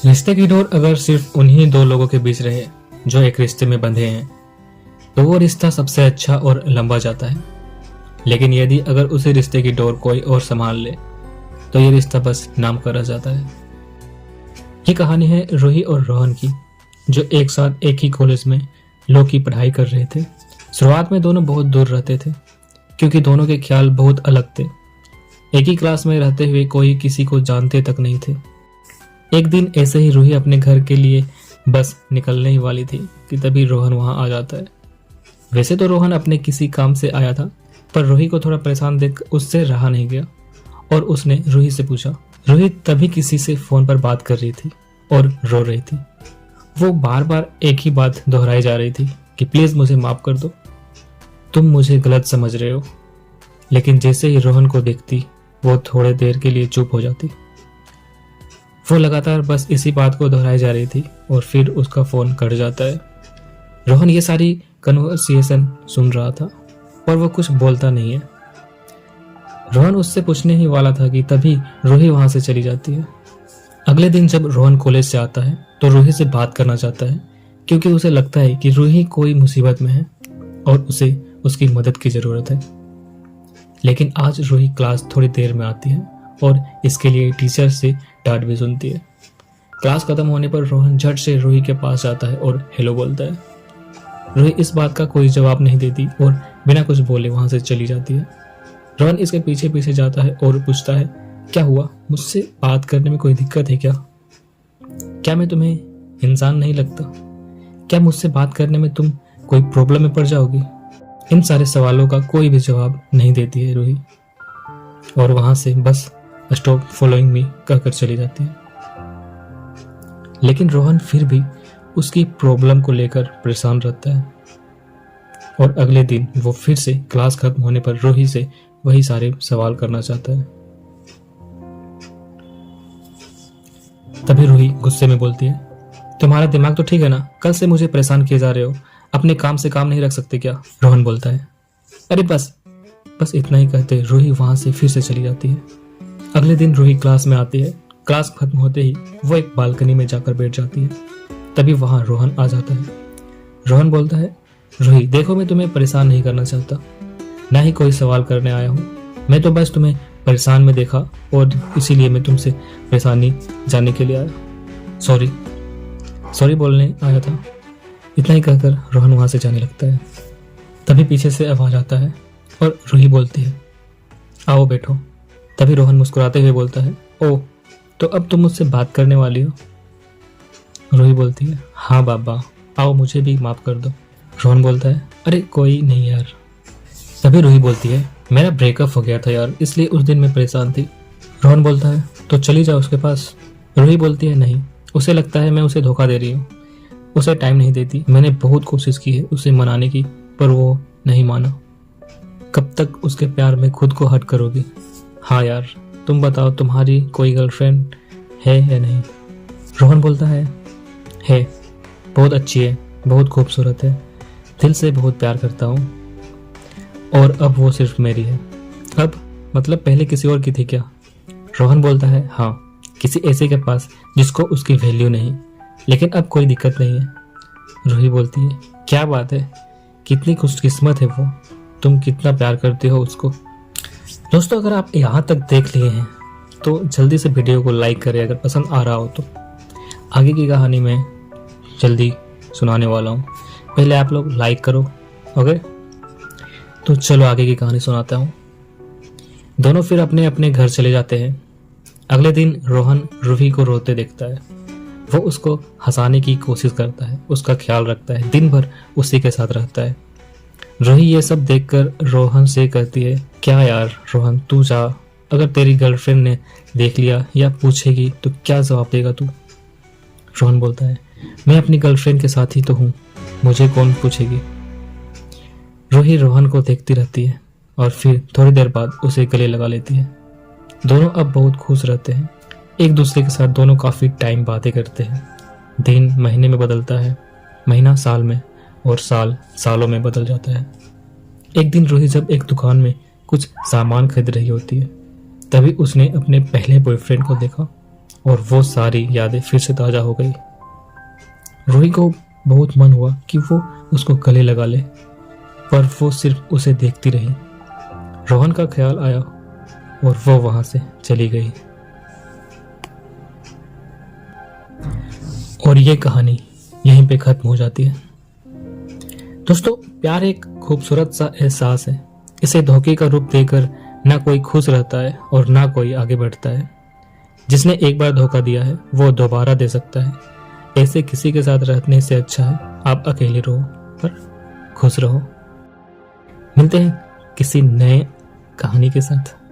रिश्ते की डोर अगर सिर्फ उन्हीं दो लोगों के बीच रहे जो एक रिश्ते में बंधे हैं तो वो रिश्ता सबसे अच्छा और लंबा जाता है। लेकिन यदि अगर उसी रिश्ते की डोर कोई और संभाल ले तो ये रिश्ता बस नाम का रह जाता है। ये कहानी है रूही और रोहन की, जो एक साथ एक ही कॉलेज में लॉ की पढ़ाई कर रहे थे। शुरुआत में दोनों बहुत दूर रहते थे क्योंकि दोनों के ख्याल बहुत अलग थे। एक ही क्लास में रहते हुए कोई किसी को जानते तक नहीं थे। एक दिन ऐसे ही रूही अपने घर के लिए बस निकलने ही वाली थी कि तभी रोहन वहां आ जाता है। वैसे तो रोहन अपने किसी काम से आया था, पर रूही को थोड़ा परेशान देख उससे रहा नहीं गया और उसने रूही से पूछा। रूही तभी किसी से फोन पर बात कर रही थी और रो रही थी। वो बार बार एक ही बात दोहराई जा रही थी कि प्लीज मुझे माफ कर दो, तुम मुझे गलत समझ रहे हो। लेकिन जैसे ही रोहन को देखती वो थोड़े देर के लिए चुप हो जाती। वो लगातार बस इसी बात को दोहराई जा रही थी और फिर उसका फोन कट जाता है। रोहन ये सारी कन्वर्सेशन सुन रहा था पर वो कुछ बोलता नहीं है। रोहन उससे पूछने ही वाला था कि तभी रूही वहां से चली जाती है। अगले दिन जब रोहन कॉलेज से आता है तो रूही से बात करना चाहता है क्योंकि उसे लगता है कि रूही कोई मुसीबत में है और उसे उसकी मदद की जरूरत है। लेकिन आज रूही क्लास थोड़ी देर में आती है और इसके लिए टीचर से डांट भी सुनती है। क्लास खत्म होने पर रोहन झट से रूही के पास जाता है और हेलो बोलता है। रूही इस बात का कोई जवाब नहीं देती और बिना कुछ बोले वहां से चली जाती है। रोहन इसके पीछे पीछे जाता है और पूछता है, क्या हुआ? मुझसे बात करने में कोई दिक्कत है क्या? क्या मैं तुम्हें इंसान नहीं लगता? क्या मुझसे बात करने में तुम कोई प्रॉब्लम में पड़ जाओगी? इन सारे सवालों का कोई भी जवाब नहीं देती है रूही और वहां से बस स्टॉप फॉलोइंग मी कहकर चली जाती है। लेकिन रोहन फिर भी उसकी प्रॉब्लम को लेकर परेशान रहता है और अगले दिन वो फिर से क्लास खत्म होने पर रूही से वही सारे सवाल करना चाहता है। तभी रूही गुस्से में बोलती है, तुम्हारा दिमाग तो ठीक है ना? कल से मुझे परेशान किए जा रहे हो, अपने काम से काम नहीं रख सकते क्या? रोहन बोलता है, अरे बस इतना ही कहते रूही वहां से फिर से चली जाती है। अगले दिन रूही क्लास में आती है। क्लास खत्म होते ही वो एक बालकनी में जाकर बैठ जाती है। तभी वहां रोहन आ जाता है। रोहन बोलता है, रूही देखो, मैं तुम्हें परेशान नहीं करना चाहता, ना ही कोई सवाल करने आया हूँ। मैं तो बस तुम्हें परेशान में देखा और इसीलिए मैं तुमसे परेशानी जानने के लिए आया। सॉरी बोलने आया था। इतना ही कहकर रोहन वहां से जाने लगता है। तभी पीछे से आवाज आता है और रूही बोलती है, आओ बैठो। तभी रोहन मुस्कुराते हुए बोलता है, ओह तो अब तुम मुझसे बात करने वाली हो? रूही बोलती है, हाँ बाबा, आओ मुझे भी माफ कर दो। रोहन बोलता है, अरे कोई नहीं यार। तभी रूही बोलती है, मेरा ब्रेकअप हो गया था यार, इसलिए उस दिन मैं परेशान थी। रोहन बोलता है, तो चली जाओ उसके पास। रूही बोलती है, नहीं, उसे लगता है मैं उसे धोखा दे रही हूँ, उसे टाइम नहीं देती। मैंने बहुत कोशिश की है उसे मनाने की पर वो नहीं माना। कब तक उसके प्यार में खुद को हट करोगी? हाँ यार, तुम बताओ, तुम्हारी कोई गर्लफ्रेंड है या नहीं? रोहन बोलता है, बहुत अच्छी है, बहुत खूबसूरत है, दिल से बहुत प्यार करता हूँ और अब वो सिर्फ मेरी है। अब मतलब पहले किसी और की थी क्या? रोहन बोलता है, हाँ, किसी ऐसे के पास जिसको उसकी वैल्यू नहीं, लेकिन अब कोई दिक्कत नहीं है। रूही बोलती है, क्या बात है, कितनी खुशकिस्मत है वो, तुम कितना प्यार करते हो उसको। दोस्तों, अगर आप यहाँ तक देख लिए हैं तो जल्दी से वीडियो को लाइक करें अगर पसंद आ रहा हो तो। आगे की कहानी मैं जल्दी सुनाने वाला हूँ, पहले आप लोग लाइक करो। ओके, तो चलो आगे की कहानी सुनाता हूँ। दोनों फिर अपने अपने घर चले जाते हैं। अगले दिन रोहन रूही को रोते देखता है। वो उसको हंसाने की कोशिश करता है, उसका ख्याल रखता है, दिन भर उसी के साथ रहता है। रूही ये सब देखकर रोहन से कहती है, क्या यार रोहन, तू जा, अगर तेरी गर्लफ्रेंड ने देख लिया या पूछेगी तो क्या जवाब देगा तू? रोहन बोलता है, मैं अपनी गर्लफ्रेंड के साथ ही तो हूँ, मुझे कौन पूछेगी? रूही रोहन को देखती रहती है और फिर थोड़ी देर बाद उसे गले लगा लेती है। दोनों अब बहुत खुश रहते हैं एक दूसरे के साथ। दोनों काफी टाइम बातें करते हैं। दिन महीने में बदलता है, महीना साल में और साल सालों में बदल जाता है। एक दिन रूही जब एक दुकान में कुछ सामान खरीद रही होती है तभी उसने अपने पहले बॉयफ्रेंड को देखा। और वो सारी यादें फिर से ताजा हो गई। रूही को बहुत मन हुआ कि वो उसको गले लगा ले, पर वो सिर्फ उसे देखती रही। रोहन का ख्याल आया और वो वहां से चली गई। और ये कहानी यहीं पे खत्म हो जाती है। दोस्तों, प्यार एक खूबसूरत सा एहसास है। इसे धोखे का रूप देकर ना कोई खुश रहता है और ना कोई आगे बढ़ता है। जिसने एक बार धोखा दिया है वो दोबारा दे सकता है। ऐसे किसी के साथ रहने से अच्छा है आप अकेले रहो पर खुश रहो। मिलते हैं किसी नए कहानी के साथ।